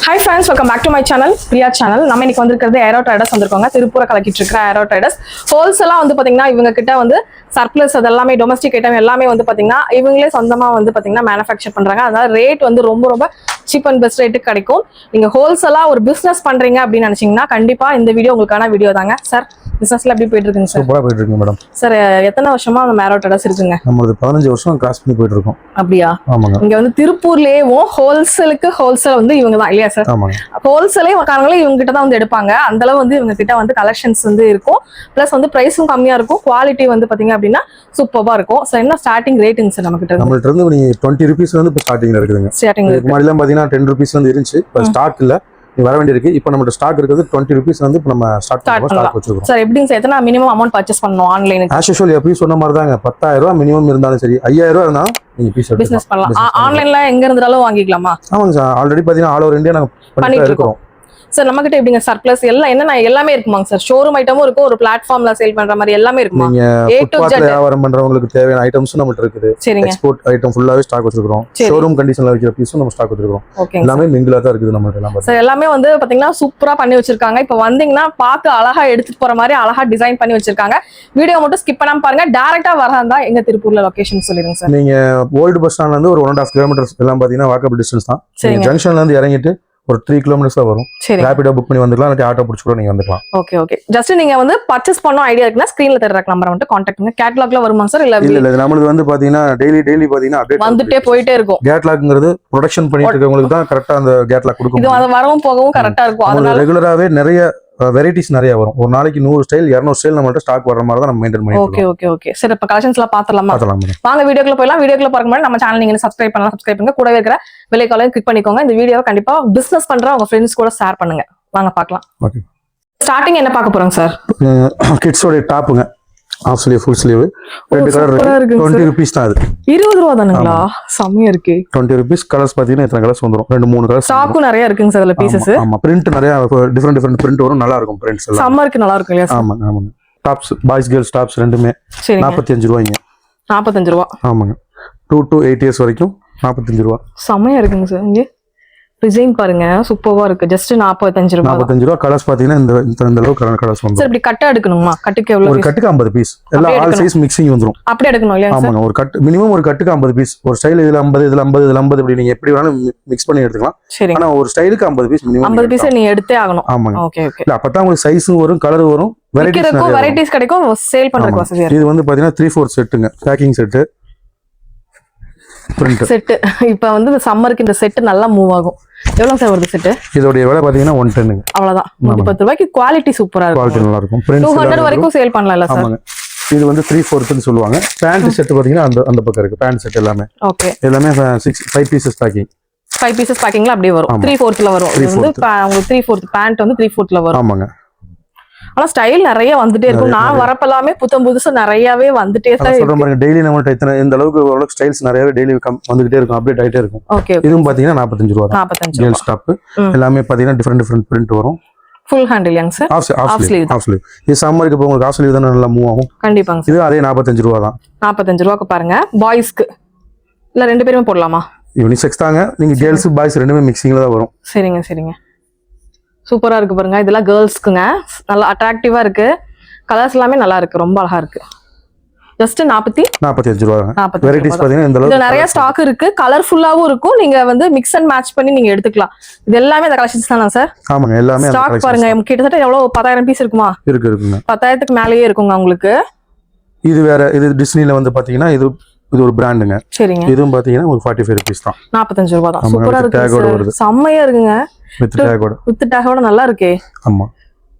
Hi friends, welcome back to my channel, Priya channel. நம்ம இன்னைக்கு வந்திருக்கிறது ஏரோ ட்ரேடர்ஸ் வந்திருக்காங்க. திருப்பூர கலக்கிட்டு இருக்கிற ஏரோ ட்ரேடர்ஸ். ஹோல்சேலா வந்து பாத்தீங்கன்னா இவங்க கிட்ட வந்து சர்ப்ளஸ் அது எல்லாமே டொமஸ்டிக் ஐட்டம் எல்லாமே வந்து பாத்தீங்கன்னா இவங்களே சொந்தமா வந்து பாத்தீங்கன்னா மேனுஃபேக்சர் பண்றாங்க. அதனால ரேட் வந்து ரொம்ப சீப் அண்ட் பெஸ்ட் ரேட்டுக்கு கிடைக்கும். நீங்க ஹோல்சேலா ஒரு பிசினஸ் பண்றீங்க அப்படின்னு நினைச்சீங்கன்னா கண்டிப்பா இந்த வீடியோ உங்களுக்கான வீடியோ தாங்க. சார் பிசினஸ்ல எப்படி போயிட்டு இருக்குங்க சார்? சூப்பரா போயிட்டு இருக்கு மேடம். சார் எத்தனை வருஷமா அந்த ஏரோ ட்ரேடர்ஸ் இருக்குங்க? நம்மளுக்கு 15 வருஷம் கிராஸ் பண்ணி போயிட்டு இருக்கோம். அப்படியா? ஆமாங்க. இங்க வந்து திருப்பூர்லயேவும் ஹோல்சேல் வந்து இவங்க தான் இல்லையா சார்? ஆமாங்க. ஹோல்சேலே காரங்களே இவங்க கிட்ட தான் வந்து எடுப்பாங்க. அந்த அளவு வந்து இவங்க கிட்ட வந்து கலெக்ஷன்ஸ் வந்து இருக்கும். பிளஸ் வந்து பிரைஸும் கம்மியா இருக்கும். குவாலிட்டி வந்து பாத்தீங்க அப்படின்னா சூப்பரா இருக்கும். சோ என்ன ஸ்டார்டிங் ரேட்டுங்க சார் நம்ம கிட்ட? நம்மள்ட்ட இருந்து நீங்க 20 ரூபீஸ் வந்து இப்ப ஸ்டார்டிங்ல இருக்குதுங்க. முன்னாடி எல்லாம் பாத்தீங்கன்னா 10 ரூபீஸ் வந்து இருந்துச்சு. இப்ப ஸ்டாக் இல்ல, வர வேண்டியிருக்கு. இப்போ நம்ம ஸ்டாக் இருக்குது 20 ரூபீஸ் வந்து இப்போ நம்ம ஸ்டார்ட் வச்சிருக்கோம். சார் எப்படிங்க சார் எத்தனை மினிமம் அமௌண்ட் பர்ச்சேஸ் பண்ணனும் ஆன்லைனுக்கு? ஆஸ் யூசுவல் எப்பயும் சொன்ன மாதிரி தாங்க, 10,000 ரூபாய் மினிமம் இருந்தாலும் சரி, 5,000 ரூபாய் இருந்தாலும் நீங்க பிசினஸ் பண்ணலாம். ஆன்லைன்ல எங்க இருந்தாலும் வாங்கிக்கலாமா? ஆமாங்க சார். ஆல்ரெடி பாத்தீங்கன்னா ஆல் ஓவர் இந்தியா நாங்க பண்ணிட்டு இருக்கோம். சார் நம்ம கிட்ட எப்படிங்க சர்ப்ளஸ் எல்லாம் என்னென்ன எல்லாமே இருக்குமாங்க சார்? ஷோரூம் ஐட்டமும் இருக்கும், ஒரு பிளாட்ஃபார்ம்ல சேல் பண்ற மாதிரி எல்லாமே இருக்குமா? நீங்க ஃபுட்பாத்ல வியாபாரம் பண்றவங்களுக்கு தேவையான ஐட்டம்ஸ் நம்மள்ட்ட இருக்குது. எக்ஸ்போர்ட் ஐட்டம் ஃபுல்லாவே ஸ்டாக் வச்சிருக்கோம். ஷோரூம் கண்டிஷன்ல வைக்கிற பீஸும் நம்ம ஸ்டாக் வச்சிருக்கோம். எல்லாமே மிங்கிலா தான் இருக்குது நம்மள்ட்ட எல்லாம். சார் எல்லாமே வந்து பாத்தீங்கன்னா சூப்பரா பண்ணி வச்சிருக்காங்க. இப்போ வந்தீங்கன்னா பார்த்து அழகா எடுத்துட்டு போற மாதிரி அழகா டிசைன் பண்ணி வச்சிருக்காங்க. வீடியோ மட்டும் ஸ்கிப் பண்ணாம பாருங்க. டைரக்டா வரதா எங்க திருப்பூர்ல லொகேஷன் சொல்லிருங்க சார். நீங்க ஓல்டு பஸ் ஸ்டாண்ட்ல இருந்து ஒரு 1.5 கிலோமீட்டர்ஸ் எல்லாம் பாத்தீங்கன்னா வாக்கபிள் டிஸ்டன்ஸ் தான். ஜங்ஷன்ல இருந்து இறங்கிட்டு ஒரு 3 கிலோமீட்டர்ஸ் தான் வரும். ரேபிடோ புக் பண்ணி வந்துக்கலாம், இல்ல ஆட்டோ பிடிச்சு கூட நீங்க வந்துக்கலாம். ஓகே. ஜஸ்ட் நீங்க வந்து பர்ச்சேஸ் பண்ணனும் ஐடியா இருக்குனா ஸ்கிரீன்ல தெரியற நம்பரை வந்து கான்டாக்ட் பண்ணுங்க. கேட்டலாக்ல வருமா சார்? இல்ல நம்மளுக்கு வந்து பாத்தீங்கன்னா டெய்லி பாத்தீங்கன்னா அப்டேட் வந்துட்டே போயிட்டே இருக்கும். கேட்டலாக்ங்கிறது ப்ரொடக்ஷன் பண்ணிட்டு இருக்கவங்களுக்கு தான் கரெக்ட்டா அந்த கேட்டலாக் கொடுக்கும். இது வரவும் போகவும் கரெக்ட்டா இருக்கும். அதனால ரெகுலராவே நிறைய வெரைட்டிஸ் நிறைய வரும். ஒரு நாளைக்கு 100 ஸ்டைல் 200 ஸ்டைல் நம்மள்ட்ட ஸ்டாக் வர்ற மாதிரி தான் நம்ம மெயின்டைன் பண்ணிட்டு. ஓகே. சரி, இப்ப கலெக்ஷன்ஸ்லாம் பார்த்தறலாமா? வாங்க வீடியோக்குள்ள போய்லாம். வீடியோக்குள்ள பார்க்க முன்னாடி நம்ம சேனல் நீங்க சப்ஸ்கிரைப் பண்ணுங்க. கூடவே இருக்கிற பெல் ஐகானை கிளிக் பண்ணிக்கோங்க. இந்த வீடியோவை கண்டிப்பா பிசினஸ் பண்ற உங்க ஃப்ரெண்ட்ஸ் கூட ஷேர் பண்ணுங்க. வாங்க பார்க்கலாம். ஓகே. ஸ்டார்டிங் என்ன பார்க்க போறோம் சார்? கிட்ஸோட டாப்புங்க. ஆஃப் ஸ்லீவ் ஃபுல் ஸ்லீவ் ரெண்டு கலர் இருக்கு. 20 ரூபீஸ் தான். அது 20 ரூபாய் தானுங்களா? செமையா இருக்கு. 20 ரூபீஸ். கலர்ஸ் பாத்தீங்கன்னா எத்தனை கலர்ஸ் வந்துரும்? 2-3 கலர்ஸ். ஸ்டாக்கும் நிறைய இருக்குங்க சார். அதுல பீசஸ். ஆமா, பிரிண்ட் நிறைய டிஃபரண்ட் பிரிண்ட் வரும். நல்லா இருக்கும் பிரிண்ட்ஸ் எல்லாம். சம்மருக்கு நல்லா இருக்கும் இல்லையா? ஆமாங்க. டாப்ஸ் பாய்ஸ் கேர்ள்ஸ் டாப்ஸ் ரெண்டுமே 45 ரூபாய்ங்க. 45 ரூபாய். ஆமாங்க. 2 to 8 இயர்ஸ் வரைக்கும் 45 ரூபாய். செமையா இருக்குங்க சார். இங்க டிசைன் பாருங்க, சூப்பரா இருக்கு. ஜஸ்ட் 45 ரூபாய். 45 ரூபாய். கலர்ஸ் பாத்தீங்கன்னா இந்த அளவுக்கு கலர்ஸ் வந்துரும். சார் இப்படி கட்ட எடுக்கணுமா? கட்டுக்கு எவ்வளவு? ஒரு கட்டுக்கு 50 பீஸ். எல்லா ஆல் சைஸ் மிக்சிங் வந்துரும். அப்படியே எடுக்கணும் இல்லையா? ஆமாங்க. ஒரு கட்டு மினிமம் ஒரு கட்டுக்கு 50 பீஸ். ஒரு ஸ்டைல் இதுல 50 இதுல 50 இதுல 50 இப்படி நீங்க எப்படி வேணாலும் மிக்ஸ் பண்ணி எடுத்துக்கலாம். ஆனா ஒரு ஸ்டைலுக்கு 50 பீஸ் மினிமம். 50 பீஸ் நீ எடுத்தே ஆகணும். ஆமாங்க. ஓகே. இல்ல அப்பதான் உங்களுக்கு சைஸும் வரும், கலர் வரும், வெரைட்டிஸ் கிடைக்கும், சேல் பண்றதுக்கு வசதியா இருக்கு. இது வந்து பாத்தீங்கன்னா 3/4 செட்டுங்க. Packing set set. இப்போ வந்து இந்த சம்மருக்கு இந்த செட் நல்லா மூவ் ஆகும். எவ்வளவு சார் வருது செட்? இதோட விலை பாத்தீங்கன்னா 110ங்க. அவ்வளவுதான். 110 ரூபாய்க்கு குவாலிட்டி சூப்பரா இருக்கும். குவாலிட்டி நல்லா இருக்கும். 200 வரைக்கும் சேல் பண்ணலாம்ல சார்? ஆமாங்க. இது வந்து 3/4 ன்னு சொல்லுவாங்க. பேண்ட் செட் பாத்தீங்கன்னா அந்த பக்கம் இருக்கு. பேண்ட் செட் எல்லாமே. ஓகே. எல்லாமே 5 பீசஸ் பேக்கிங். 5 பீசஸ் பேக்கிங்ல அப்படியே வரும். 3/4ல வரும். இது வந்து உங்களுக்கு 3/4 பேண்ட் வந்து 3/4ல வரும். ஆமாங்க. ஆனா ஸ்டைல் நிறைய வந்துட்டே இருக்கும். நான் வரப்பலாமே புதுசு நிறையவே வந்துட்டே தான் சொல்ற மாதிரி டெய்லி நம்மள்ட்ட இந்த அளவுக்கு ஸ்டைல்ஸ் நிறையவே டெய்லி வந்துட்டே இருக்கும், அப்டேட் ஆயிட்டே இருக்கும். ஓகே. இதுவும் பாத்தீங்கன்னா 45 ரூபாய். 45 கேர்ள்ஸ் டாப் எல்லாமே பாத்தீங்கன்னா டிஃபரண்ட் பிரிண்ட் வரும். ஃபுல் ஹேண்ட் இல்லையாங்க சார்? Of sleeve. இது சம்மருக்கு இப்போ உங்களுக்கு ஆஃப் ஸ்லீவ் தான நல்லா மூவ் ஆகும். கண்டிப்பாங்க. இது அதே 45 ரூபாய் தான். 45 ரூபாய்க்கு பாருங்க. பாய்ஸ்க்கு இல்ல ரெண்டு பேருமே போடலாமா? யூனிசெக்ஸ் தாங்க. நீங்க கேர்ள்ஸ் பாய்ஸ் ரெண்டுமே மிக்சிங்ல தான் வரும். சரிங்க. சூப்பரா இருக்கு பாருங்க. இதெல்லாம் கேர்ள்ஸ்க்குங்க. நல்லா அட்ராக்டிவா இருக்கு. கலர்ஸ் எல்லாமே நல்லா இருக்கு. ரொம்ப அழகா இருக்கு. ஜஸ்ட் 45 ரூபாய். வெரைட்டிஸ் பாத்தீங்கன்னா இந்த அளவுக்கு நிறைய ஸ்டாக் இருக்கு. கலர்ஃபுல்லாவும் இருக்கும். நீங்க வந்து மிக்ஸ் அண்ட் மேட்ச் பண்ணி நீங்க எடுத்துக்கலாம். இது எல்லாமே அந்த கலெக்ஷன்ஸ் தானா சார்? ஆமாங்க. எல்லாமே ஸ்டாக் பாருங்க. கிட்டத்தட்ட எவ்வளவு 10,000 பீஸ் இருக்குமா? இருக்குங்க. 10,000க்கு மேலயே இருக்குங்க உங்களுக்கு. இது வேற. இது டிஸ்னில வந்து பாத்தீங்கன்னா இது ஒரு பிராண்டுங்க. சரிங்க. இதுவும் பாத்தீங்கன்னா ஒரு 45 ரூபீஸ் தான். 45 ரூபாய் தான். சூப்பரா இருக்கு. செம்மையா இருக்குங்க. வித் டேகோட நல்லா இருக்கே. ஆமா,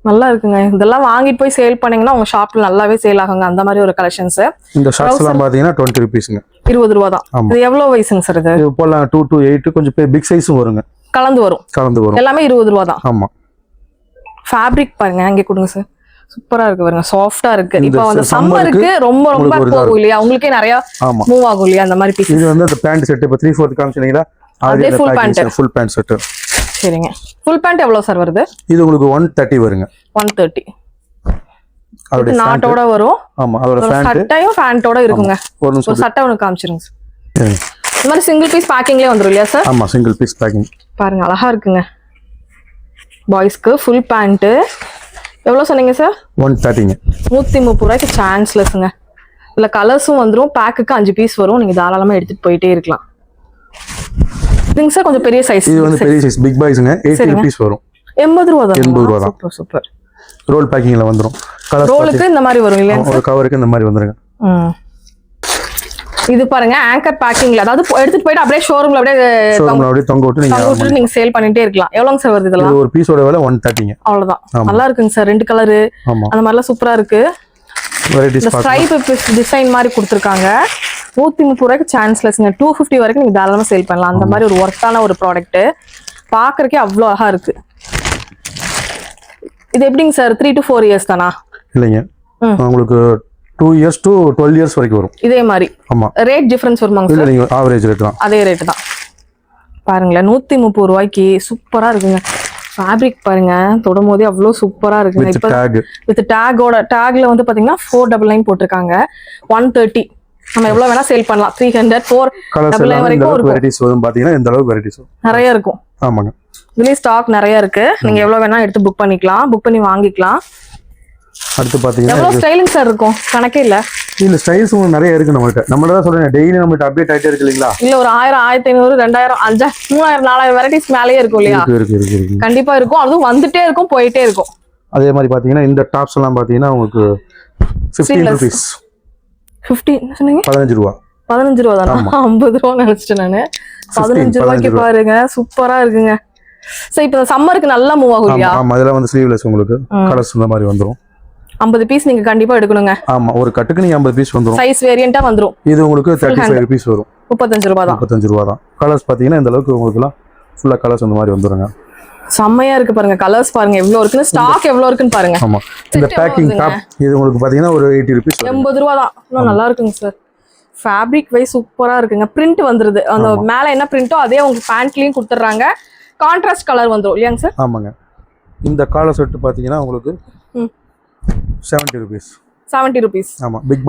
நல்லா இருக்குங்க. இதெல்லாம் வாங்கிட்டு போய் சேல் பண்ணீங்கன்னா உங்க ஷாப்ல நல்லாவே சேல் ஆகுங்க. அந்த மாதிரி ஒரு கலெக்ஷன்ஸ். இந்த ஷார்ட்ஸ் எல்லாம் பாத்தீங்கன்னா 20 ரூபீஸ்ங்க. 20 ரூபாய் தான். இது எவ்வளவு வயசுங்க சார்? இது போலாம் 2 to 8 கொஞ்சம் பிக் சைஸும் வருங்க. கலந்து வரும். எல்லாமே 20 ரூபாய் தான். ஆமா. ஃபேப்ரிக் பாருங்க. அங்கே கொடுங்க சார். சூப்பரா இருக்கு பாருங்க. சாஃப்ட்டா இருக்கு. இப்போ அந்த சம்மருக்கு ரொம்ப போகும் இல்லையா? உங்களுக்கே நிறைய மூவ் ஆகும் இல்லையா அந்த மாதிரி பீஸ்? இது வந்து அந்த பேண்ட் செட் இப்போ 3/4 காமிச்சீங்களா? அதே ஃபுல் பேண்ட் செட். சரிங்க. ஃபுல் பேண்ட் எவ்வளவு சார் வருது? இது உங்களுக்கு 130 வருங்க. 130. அது நாட்டோட வரும். ஆமா, அதோட சட்டையும் ஃபேண்டோட இருக்குங்க. ஒரு சட்டை ஒன்னு காமிச்சிருங்க. இந்த மாதிரி சிங்கிள் பீஸ் பேக்கிங்லயே வந்துரும் இல்லையா சார்? ஆமா, சிங்கிள் பீஸ் பேக்கிங். பாருங்க அழகா இருக்குங்க. பாய்ஸ்க்கு ஃபுல் பேண்ட் எவ்வளவு சொன்னீங்க சார்? 130ங்க. 130 ரூபாய்க்கு சான்ஸ்லெஸ்ங்க. இல்ல கலர்ஸும் வந்துரும். பேக்குக்கு 5 பீஸ் வரும். நீங்க தாராளமா எடுத்துட்டு போயிட்டே இருக்கலாம். இதுங்க சார் கொஞ்சம் பெரிய சைஸ். இது வந்து பெரிய சைஸ் பிக் பாய்ஸ்ங்க. 80 ரூபீஸ் வரும். 80 ரூபாய் தான். 80 ரூபாய் தான். Super super. ரோல் பேக்கிங்ல வந்துரும். கலர் ரோலுக்கு இந்த மாதிரி வரும் இல்லையா? ஒரு கவருக்கு இந்த மாதிரி வந்துருங்க. இது பாருங்க ஆங்கர் பேக்கிங்ல, அதாவது எடுத்துட்டு போயிட்டு அப்படியே ஷோரூம்ல அப்படியே தொங்க விட்டு நீங்க சேல் பண்ணிட்டே இருக்கலாம். எவ்வளவு சார் வருது இதெல்லாம்? ஒரு பீஸோட விலை 130ங்க. அவ்வளவுதான். நல்லா இருக்குங்க சார். 2 கலர் அந்த மாதிரிலாம் சூப்பரா இருக்கு. வெரைட்டிஸ் ஸ்ட்ரைப் டிசைன் மாதிரி கொடுத்துருக்காங்க. 130 ரூபாய்க்கு சான்ஸ்லெஸ்ங்க. 250 வரைக்கும் நீங்க தாராளமா சேல் பண்ணலாம். அந்த மாதிரி ஒரு ஒர்த்தான ஒரு ப்ராடக்ட். பாக்குறதுக்கே அவ்வளோ அழகா இருக்கு. இது எப்படிங்க சார்? 3 to 4 இயர்ஸ் தானா? இல்லைங்க, உங்களுக்கு 2 years to 12 years வரைக்கும் வரும். இதே மாதிரி. ஆமா. ரேட் டிஃபரன்ஸ் வருமாங்க சார்? இல்ல, ஆவரேஜ் ரேட் தான். அதே ரேட் தான். பாருங்களேன் 130 ரூபாய்க்கு சூப்பரா இருக்குங்க. ஃபேப்ரிக் பாருங்க, தொடும்போதே அவ்வளோ சூப்பரா இருக்குங்க. இப்போ வித் டேக்ல வந்து பாத்தீங்கன்னா 499 போட்டிருக்காங்க. 130 நம்ம எவ்வளவு வேணா சேல் பண்ணலாம். 300 499 வரைக்கும் இருக்கும். வெரைட்டிஸ் வரும். பாத்தீங்கன்னா இந்த அளவுக்கு வெரைட்டிஸ் நிறைய இருக்கும். ஆமாங்க. இதுலயே ஸ்டாக் நிறைய இருக்கு. நீங்க எவ்வளவு வேணா எடுத்து புக் பண்ணிக்கலாம். புக் பண்ணி வாங்கிக்கலாம். அடுத்து பாத்தீங்கன்னா எவ்வளவு ஸ்டைலிங் சார் இருக்கும்? கணக்கே இல்ல. இல்ல ஸ்டைல்ஸ் நிறைய இருக்கு நம்மகிட்ட. நம்மள தான் சொல்றேன், டெய்லி நம்மகிட்ட அப்டேட் ஆயிட்டே இருக்கு இல்லீங்களா? இல்ல ஒரு 1000 1500 2000 5000 3000 4000 வெரைட்டிஸ் மேலயே இருக்கும் இல்லையா? இருக்கு. கண்டிப்பா இருக்கும். அதுவும் வந்துட்டே இருக்கும், போயிட்டே இருக்கும். அதே மாதிரி பாத்தீங்கன்னா இந்த டாப்ஸ் எல்லாம் பாத்தீங்கன்னா உங்களுக்கு 15 rupees. 15 சொன்னீங்க? 15 ரூபாய். 15 ரூபாய் தானா? 50 ரூபாய் நினைச்சிட்டேன் நானு. 15 ரூபாய்க்கு பாருங்க, சூப்பரா இருக்குங்க. சோ இப்போ சம்மருக்கு நல்லா மூவ் ஆகும் இல்லையா? ஆமா, அதெல்லாம் வந்து ஸ்லீவ்லெஸ் உங்களுக்கு கலர்ஸ் இந்த மாதிரி வந்துரும். 50 பீஸ் நீங்க கண்டிப்பா எடுக்கணுங்க. ஆமா, ஒரு கட்டுக்கு நீங்க 50 பீஸ் வந்துரும். சைஸ் வேரியண்டா வந்துரும். இது உங்களுக்கு 35 rupees வரும். 35 ரூபாய் தான். 35 ரூபாய் தான். கலர்ஸ் பாத்தீங்கன்னா இந்த அளவுக்கு உங்களுக்குலாம் ஃபுல்லா கலர்ஸ் அந்த மாதிரி வந்துருங்க. செம்மையா இருக்கு பாருங்க. கலர்ஸ் பாருங்க எவ்வளவு இருக்குன்னு, ஸ்டாக் எவ்வளவு இருக்குன்னு பாருங்க. ஆமா, இந்த பேக்கிங் டாப் இது உங்களுக்கு பாத்தீங்கன்னா ஒரு 80 rupees. 80 ரூபாய் தான். இன்னும் நல்லா இருக்குங்க சார். ஃபேப்ரிக் வைஸ் சூப்பரா இருக்குங்க. பிரிண்ட் வந்துருது. அந்த மேல என்ன பிரிண்டோ அதே உங்களுக்கு பேண்ட்லயும் கொடுத்துறாங்க. கான்ட்ராஸ்ட் கலர் வந்துரும் இல்லையாங்க சார்? ஆமாங்க. இந்த காலர் செட் பாத்தீங்கன்னா உங்களுக்கு 70 rupees. 70 rupees. ஆமா, பிக்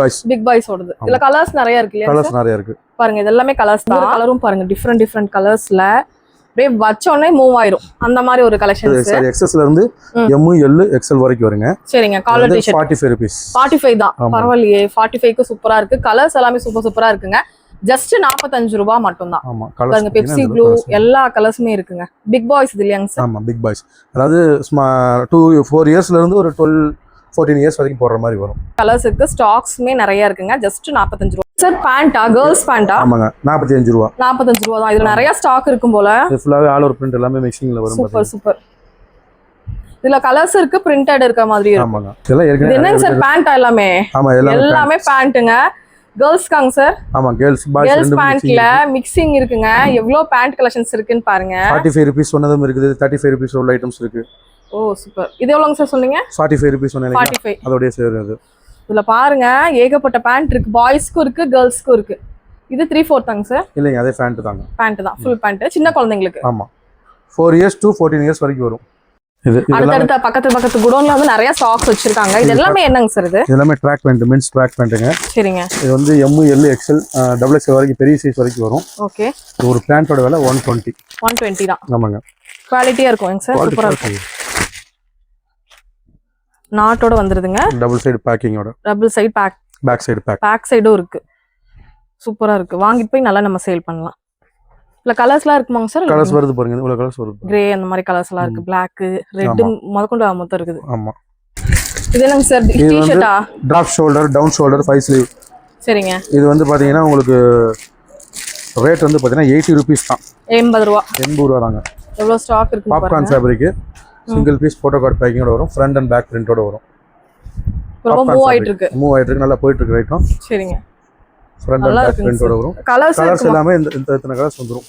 பாய்ஸ் ஓடுது. இதுல கலர்ஸ் நிறைய இருக்கு இல்லையா? கலர்ஸ் நிறைய இருக்கு பாருங்க. இது எல்லாமே கலர்ஸ் தான். கலரும் பாருங்க டிஃபரெண்ட் கலர்ஸ்ல அப்படியே வச்சோனே மூவ் ஆயிரும். அந்த மாதிரி ஒரு கலெக்ஷன்ஸ். சரி, எக்ஸ்எஸ்ல இருந்து எம் எல் எக்ஸ்எல் வரைக்கும் வருங்க. சரிங்க. Collar T-shirt 45 rupees. 45 தான். பரவாயில்லையே. 45க்கு சூப்பரா இருக்கு. கலர்ஸ் எல்லாமே சூப்பரா இருக்குங்க. ஜஸ்ட் 45 ரூபாய் மட்டும் தான். ஆமா, பாருங்க பெப்சி ப்ளூ எல்லா கலர்ஸுமே இருக்குங்க. பிக் பாய்ஸ் இது இல்லையாங்க சார்? ஆமா, பிக் பாய்ஸ். அதாவது 4 இயர்ஸ்ல இருந்து ஒரு 12-14 இயர்ஸ் வரைக்கும் போடுற மாதிரி வரும். கலர்ஸ் இருக்கு. ஸ்டாக்ஸ்மே நிறைய இருக்குங்க. ஜஸ்ட் 45 ரூபாய். சார் பேண்டா? கேர்ள்ஸ் பேண்டா? ஆமாங்க, 45 ரூபாய். 45 ரூபாய் தான். இதுல நிறைய ஸ்டாக் இருக்கும் போல. இது ஃபுல்லாவே ஆல் ஓவர் பிரிண்ட் எல்லாமே மிக்சிங்ல வரும். சூப்பர். இதுல கலர்ஸ் இருக்கு, பிரிண்டட் இருக்க மாதிரி இருக்கு. ஆமாங்க. இதெல்லாம் ஏற்கனவே என்னங்க சார் பேண்டா எல்லாமே? ஆமா, எல்லாமே பேண்ட்ங்க. கேர்ள்ஸ்காங்க சார்? ஆமா, கேர்ள்ஸ் பாய்ஸ் பேண்ட்ல மிக்சிங் இருக்குங்க. எவ்வளவு பேண்ட் கலெக்ஷன்ஸ் இருக்குன்னு பாருங்க. 45 rupees சொன்னதும் இருக்குது. 35 rupees உள்ள ஐட்டம்ஸ் இருக்கு. ஓ சூப்பர். இது எவ்வளவுங்க சார் சொன்னீங்க? 45 rupees சொன்னீங்க. 45. அதோட சேருது. இதுல பாருங்க ஏகப்பட்ட பேண்ட் இருக்கு. பாய்ஸ்க்கும் இருக்கு, கேர்ள்ஸ்க்கும் இருக்கு. இது 3/4 தாங்க சார்? இல்லைங்க, அதே பேண்ட் தாங்க. பேண்ட் தான், ஃபுல் பேண்ட். சின்ன குழந்தைங்களுக்கு. ஆமா, 4 years to 14 years வரைக்கும் வரும். அடுத்த பக்கத்து குடோன்ல வந்து நிறைய ஸ்டாக்ஸ் வச்சிருக்காங்க. இது எல்லாமே என்னங்க சார்? இது எல்லாமே ட்ராக் பேண்ட், மென்ஸ் ட்ராக் பேண்ட்ங்க. சரிங்க. இது வந்து M L XL double XL வரைக்கும் பெரிய சைஸ் வரைக்கும் வரும். ஓகே. ஒரு பேண்டோட விலை 120 தான். ஆமாங்க. குவாலிட்டியா இருக்கும் சார். சூப்பரா இருக்கும். நாட்டோட வந்துருதுங்க. டபுள் சைடு பேக்கிங்கோட. Double side back side back சைடும் இருக்கு. சூப்பரா இருக்கு. வாங்கிட்டு போய் நல்லா நம்ம சேல் பண்ணலாம். இல்ல கலர்ஸ்லாம் இருக்குமாங்க சார்? கலர்ஸ் வருது பாருங்க. இவ்வளவு கலர்ஸ் வருது. கிரே அந்த மாதிரி கலர்ஸ்லாம் இருக்கு. Black, ரெட் முதற்கொண்டு மொத்தம் இருக்குது. ஆமா. இது என்னங்க சார்? டி-ஷர்ட்டா? Drop shoulder, down shoulder, 5 sleeve. சரிங்க. இது வந்து பாத்தீங்கன்னா உங்களுக்கு ரேட் வந்து பாத்தீங்கன்னா 80 rupees தான். 80 ரூபாய். 80 ரூபாய் தாங்க. எவ்வளவு ஸ்டாக் இருக்கு பாருங்க. Popcorn fabric, single piece photo card பேக்கிங்கோட வரும். ஃப்ரண்ட் அண்ட் பேக் பிரிண்டோட வரும். ரொம்ப மூவ் ஆயிட்டு இருக்கு. நல்லா போயிட்டு இருக்கு ஐட்டம். சரிங்க. ஃப்ரண்ட் அண்ட் பேக் பிரிண்டோட வரும். கலர்ஸ் எல்லாமே இந்த கலர்ஸ் வந்துரும்.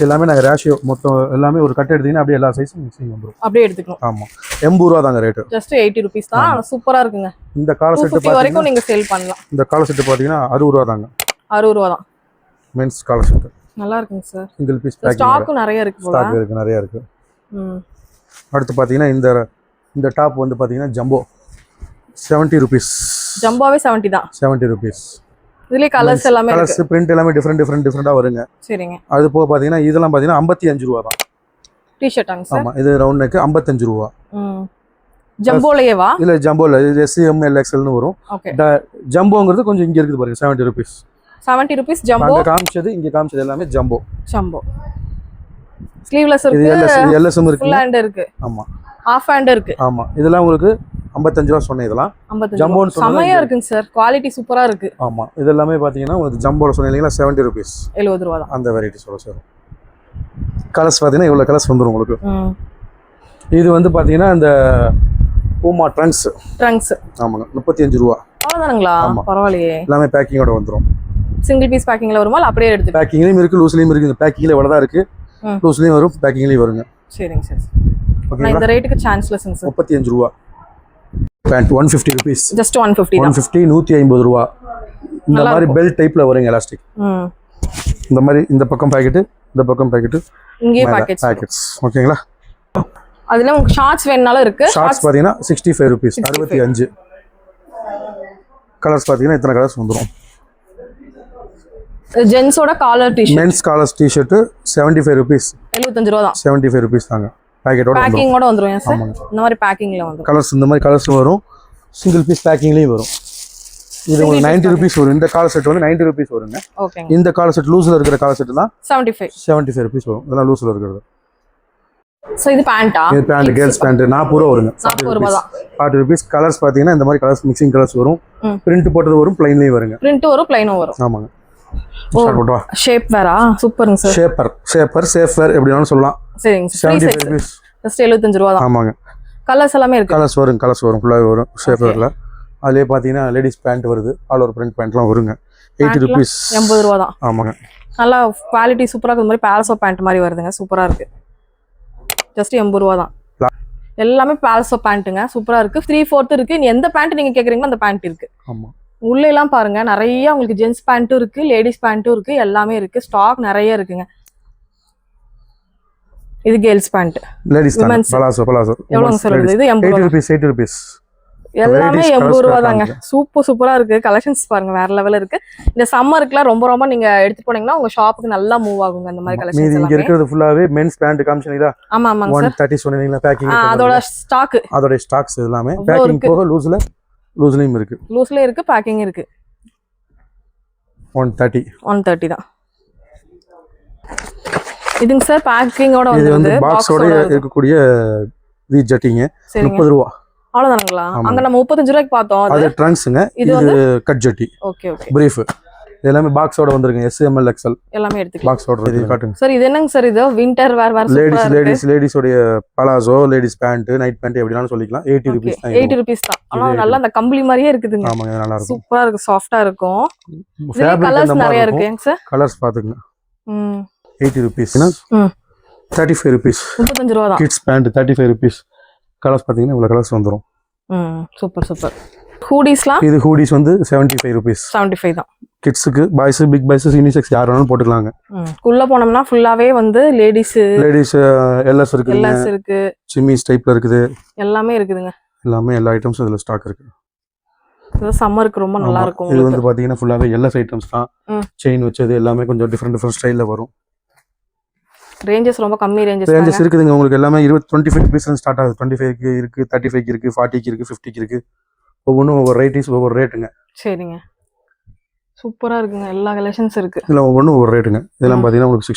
எல்லாமே நாங்க ரேஷியோ மொத்தம் எல்லாமே ஒரு கட் எடுத்தீங்கன்னா அப்படியே எல்லா சைஸும் மிக்சிங் வந்துரும். அப்படியே எடுத்துக்கலாம். ஆமா, 80 ரூபாய் தாங்க ரேட். ஜஸ்ட் 80 rupees தான். சூப்பரா இருக்குங்க. இந்த காலர் செட் பாத்தீங்கன்னா வரைக்கும் நீங்க சேல் பண்ணலாம். இந்த காலர் செட் பாத்தீங்கன்னா 60 ரூபாய் தாங்க. 60 ரூபாய் தான். மென்ஸ் காலர் செட் நல்லா இருக்குங்க சார். Single piece packing. ஸ்டாக்கும் நிறைய இருக்கு போல. ஸ்டாக் இருக்கு, நிறைய இருக்கு. அடுத்து பாத்தீங்கன்னா இந்த டாப் வந்து பாத்தீங்கன்னா ஜம்போ 70 rupees. ஜம்போவே 70 தான். 70 rupees. இதுல கலர்ஸ் எல்லாமே இருக்கு. கலர்ஸ் பிரிண்ட் எல்லாமே டிஃபரெண்டா வருங்க. சரிங்க. அது போக பாத்தீங்கன்னா இதெல்லாம் பாத்தீங்கன்னா 55 ரூபாய் தான். டி-ஷர்ட்டாங்க சார். ஆமா இது ரவுண்ட் நெக் 55 ரூபா. ஜம்போலயேவா? இல்ல ஜம்போல இது SM LXL னு வரும். ஓகே. ஜம்போங்கிறது கொஞ்சம் இங்க இருக்குது பாருங்க 70 ரூபீஸ். 70 rupees jumbo. அங்க காமிச்சது இங்க காமிச்சது எல்லாமே ஜம்போ. ஜம்போ. ஸ்லீவ்லெஸ் இருக்கு. இது LSM இருக்கு. ஃபுல் ஹேண்ட் இருக்கு. ஆமா. ஹாஃப் ஹேண்ட் இருக்கு. ஆமா. இதெல்லாம் உங்களுக்கு 55 ரூபா சொன்னேன் இதெல்லாம். 55. ஜம்போன்னு சொன்னா செமையா இருக்குங்க சார். குவாலிட்டி சூப்பரா இருக்கு. ஆமா. இது எல்லாமே பாத்தீங்கன்னா உங்களுக்கு ஜம்போல சொன்னீங்களா 70 ரூபீஸ். 70 ரூபா தான். அந்த வெரைட்டி சார். கலர்ஸ் பாத்தீங்கன்னா இவ்வளவு கலர்ஸ் வந்துரும் உங்களுக்கு. இது வந்து பாத்தீங்கன்னா இந்த பூமா ட்ரங்க்ஸ். ஆமாங்க 35 ரூபா. அவ்வளவுதானுங்களா? பரவாயில்லையே. எல்லாமே பேக்கிங்கோட வந்துரும். சிங்கிள் பீஸ் பேக்கிங்ல வருமா இல்ல அப்படியே எடுத்து? பேக்கிங்லயும் இருக்கு, லூஸ்லயும் இருக்கு. இந்த பேக்கிங்ல இவ்வளவு தான் இருக்கு. லூஸ்லயும் வரும், பேக்கிங்லயும் வருங்க. சரிங்க சார். ஓகே. இந்த ரேட்டுக்கு சான்ஸ்லெஸ்ங்க சார். 35 ரூபா. Pant 150 rupees. ஜஸ்ட் 150 தான். 150 150 ரூபா. இந்த மாதிரி பெல்ட் டைப்ல வருங்க எலாஸ்டிக். இந்த மாதிரி இந்த பக்கம் பாக்கெட், இந்த பக்கம் பாக்கெட். இங்கே பாக்கெட்ஸ். ஓகேங்களா? அதுல உங்களுக்கு ஷார்ட்ஸ் வேணும்னாலும் இருக்கு. ஷார்ட்ஸ் பாத்தீங்கன்னா 65 ரூபீஸ். 65. கலர்ஸ் பாத்தீங்கன்னா இத்தனை கலர்ஸ் வந்துரும். ஜென்ஸோட collar T shirt. Men's collar T shirt 75 rupees. 75 ரூபா தான். 75 ரூபீஸ் தாங்க. பேக்கெட்டோட வந்துரும். பேக்கிங்கோட வந்துரும் சார். இந்த மாதிரி பேக்கிங்ல வந்துரும். கலர்ஸ் இந்த மாதிரி கலர்ஸ் வரும். சிங்கிள் பீஸ் பேக்கிங்லயும் வரும். இது உங்களுக்கு 90 ரூபீஸ் வரும். இந்த காலர் செட் வந்து 90 ரூபீஸ் வருங்க. ஓகேங்க. இந்த காலர் செட் லூஸ்ல இருக்கிற காலர் செட் தான் 75 ரூபீஸ் வரும். இதெல்லாம் லூஸ்ல இருக்கிறது. சோ இது பேண்டா? இது பேண்ட், கேர்ள்ஸ் பேண்ட் 40 ரூபா வருங்க. 40 ரூபாய் தான். 40 ரூபீஸ். கலர்ஸ் பாத்தீங்கன்னா இந்த மாதிரி கலர்ஸ் மிக்சிங் கலர்ஸ் வரும். பிரிண்ட் போட்டது வரும், ப்ளைன்லயும் வருங்க. பிரிண்ட் வரும், ப்ளைனும் வரும். ஆமாங்க. ஷேப் வேறா? சூப்பர்ங்க சார். சேஃபர் எப்படினாலும் சொல்லலாம். சரிங்க சார். 75 ரூபீஸ். ஜஸ்ட் 75 ரூபாய் தான். ஆமாங்க. கலர்ஸ் எல்லாமே இருக்கு. கலர்ஸ் வரும் ஃபுல்லாவே வரும் ஷேப்பர்ல. அதுலயே பாத்தீங்கன்னா லேடிஸ் பேண்ட் வருது. ஆல் ஓவர் பிரிண்ட் பேண்ட்லாம் வருங்க. 80 ரூபீஸ். 80 ரூபாய் தான். ஆமாங்க. நல்லா குவாலிட்டி சூப்பரா இருக்கு. இந்த மாதிரி பால்சோ பேண்ட் மாதிரி வருதுங்க. சூப்பரா இருக்கு. ஜஸ்ட் 80 ரூபாய் தான். எல்லாமே பால்சோ பேண்ட்டுங்க. சூப்பரா இருக்கு. 3/4 இருக்கு. நீ எந்த பேண்ட் நீங்க கேக்குறீங்களோ அந்த பேண்ட் இருக்கு. ஆமா. உள்ள எல்லாம் பாருங்க நிறைய உங்களுக்கு ஜென்ஸ் பேண்ட்டும் இருக்கு, லேடிஸ் பேண்ட்டும் இருக்கு, எல்லாமே இருக்கு. ஸ்டாக் நிறைய இருக்குங்க. இது girls pant. Ladies pant palazzo. எவ்வளவுங்க சார் இது? 80 ரூபாய். 80 ரூபாய். எல்லாமே 80 ரூபாய் தாங்க. சூப்பரா இருக்கு. கலெக்ஷன்ஸ் பாருங்க வேற லெவல்ல இருக்கு. இந்த சம்மருக்குலாம் ரொம்ப நீங்க எடுத்து போனீங்கன்னா உங்க ஷாப்புக்கு நல்லா மூவ் ஆகுங்க இந்த மாதிரி கலெக்ஷன்ஸ் எல்லாம். இங்க இருக்கிறது ஃபுல்லாவே மென்ஸ் பேண்ட் காமிச்சீங்களா? ஆமாங்க சார். 130 சொன்னீங்களா பேக்கிங்? அதோட ஸ்டாக்ஸ் எல்லாமே பேக்கிங் போக லூஸ்லயும் இருக்கு. லூஸ்லயே இருக்கு, பேக்கிங் இருக்கு. 130 தான். இதுங்க சார் பேக்கிங்கோட வந்து பாக்ஸோட இருக்கக்கூடிய வி ஜட்டிங்க 30 ரூபாய். அவ்வளவுதானுங்களா? அங்க நம்ம 35 ரூபாய்க்கு பார்த்தோம். அது ட்ரங்க்ஸ்ங்க. இது கட் ஜட்டி. ஓகே. பிரீஃப் எல்லாமே பாக்ஸோட வந்துருங்க. SM LXL எல்லாமே எடுத்துக்கலாம். பாக்ஸோட இது காட்டுங்க சார். இது என்னங்க சார்? இது வின்டர் வேர் லேடிஸ் உடைய palazzo, ladies pant, night pant எப்படினாலும் சொல்லிக்கலாம். 80 ரூபீஸ் தான். 80 ரூபீஸ் தான். ஆனா நல்லா அந்த கம்பளி மாதிரியே இருக்குதுங்க. ஆமாங்க, நல்லா இருக்கும். சூப்பரா இருக்கு, சாஃப்ட்டா இருக்கும். இதுல கலர்ஸ் நிறைய இருக்குங்க சார். கலர்ஸ் பாத்துங்க. 80 ரூபீஸ். 35 ரூபீஸ். 35 ரூபாய் தான். Kids pant 35 rupees. கலர்ஸ் பாத்தீங்கன்னா இவ்வளவு கலர்ஸ் வந்துரும். சூப்பர். ஹூடிஸ்லாம் இது ஹூடிஸ் வந்து 75 ரூபீஸ். 75 தான். கிட்ஸ்க்கு பாய்ஸ், பிக் பாய்ஸ், யூனிசெக்ஸ் யார் வேணாலும் போட்டுக்கலாங்க. உள்ள போனோம்னா ஃபுல்லாவே வந்து லேடிஸ் எல்எஸ் இருக்கு, சிம்மிஸ் டைப்ல இருக்குது, எல்லாமே இருக்குதுங்க. எல்லாமே எல்லா ஐட்டம்ஸும் இதுல ஸ்டாக் இருக்கு. இது சம்மருக்கு ரொம்ப நல்லா இருக்கும். இது வந்து பாத்தீங்கன்னா ஃபுல்லாவே எல்எஸ் ஐட்டம்ஸ் தான். செயின் வச்சது எல்லாமே கொஞ்சம் டிஃபரெண்ட் ஸ்டைல்ல வரும். ரேஞ்சஸ் ரொம்ப கம்மி ரேஞ்சஸ் இருக்குதுங்க. உங்களுக்கு எல்லாமே 25 ரூபீஸ் ஸ்டார்ட் ஆகுது. 25க்கு இருக்கு, 35க்கு இருக்கு, 40க்கு இருக்கு, 50க்கு இருக்கு. ஒவ்வொன்றும் ஒவ்வொரு ரைட்டிஸ், ஒவ்வொரு ரேட்டுங்க. சரிங்க. சூப்பரா இருக்குங்க. எல்லா கலெக்ஷன்ஸ் இருக்கு. இல்ல ஒவ்வொன்றும் ஒவ்வொரு ரேட்டுங்க. இதெல்லாம் பாத்தீங்கன்னா உங்களுக்கு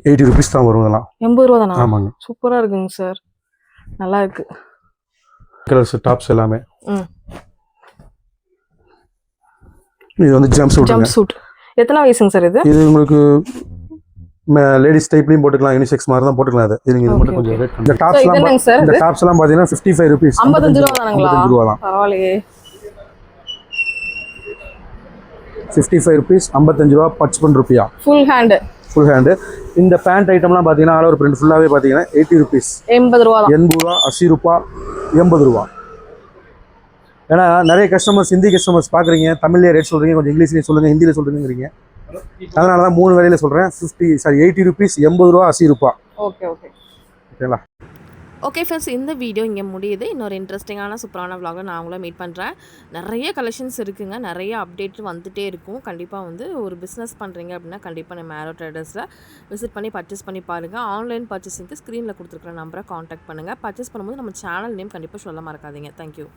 80 ரூபீஸ் தான் வரும். இதெல்லாம் 80 ரூபா தானா? ஆமாங்க. சூப்பரா இருக்குங்க சார். நல்லா இருக்கு. கலர்ஸ் டாப்ஸ் எல்லாமே. இது வந்து ஜம்ப் சூட். எத்தனை வயசுங்க சார் இது? இது உங்களுக்கு லேடிஸ் டைப்லயும் போட்டுக்கலாம், யூனிசெக்ஸ் மாதிரி தான் போட்டுக்கலாம். இது நீங்க இது மட்டும் கொஞ்சம் ரேட். இந்த டாப்ஸ் எல்லாம் பாத்தீங்கன்னா 55 ரூபீஸ். 55 ரூபா தானங்களா? 55 ரூபா தான். பரவாயில்லையே. 55 ரூபீஸ். 55 ரூபா. 55 ரூபாயா? Full hand. இந்த பேண்ட் ஐட்டம்லாம் பாத்தீங்கன்னா ஆல் ஓவர் பிரிண்ட் ஃபுல்லாவே பாத்தீங்கன்னா 80 ரூபீஸ். 80 ரூபா தான். 80 ரூபா, 80 ரூபா, 80 ரூபா. ஏன்னா நிறைய கஸ்டமர்ஸ் ஹிந்தி கஸ்டமர்ஸ் பாக்குறீங்க, தமிழ்லயே ரேட் சொல்றீங்க, கொஞ்சம் இங்கிலீஷ்லயும் சொல்லுங்க, ஹிந்தியில சொல்றீங்கிறீங்க. அதனாலதான் 3 வேலையில சொல்றேன். 80 ரூபீஸ், 80 ரூபா, 80 ரூபா. ஓகே. ஓகேங்களா? ஓகே ஃப்ரெண்ட்ஸ், இந்த வீடியோ இங்கே முடியுது. இன்னொரு இன்ட்ரெஸ்டிங்கான சூப்பரான vlogல நான் உங்களை மீட் பண்ணுறேன். நிறைய கலெக்ஷன்ஸ் இருக்குங்க, நிறைய அப்டேட் வந்துகிட்டே இருக்கும். கண்டிப்பாக வந்து ஒரு பிஸ்னஸ் பண்ணுறீங்க அப்படின்னா கண்டிப்பாக நம்ம ஏரோ ட்ரேடர்ஸில் விசிட் பண்ணி பர்ச்சேஸ் பண்ணி பாருங்கள். ஆன்லைன் பர்ச்சேசிங்க்கு ஸ்க்ரீனில் கொடுத்துருக்குற நம்பரை காண்டாக்ட் பண்ணுங்கள். பர்ச்சேஸ் பண்ணும்போது நம்ம சேனல் நேம் கண்டிப்பாக சொல்ல மறக்காதீங்க. தேங்க்யூ.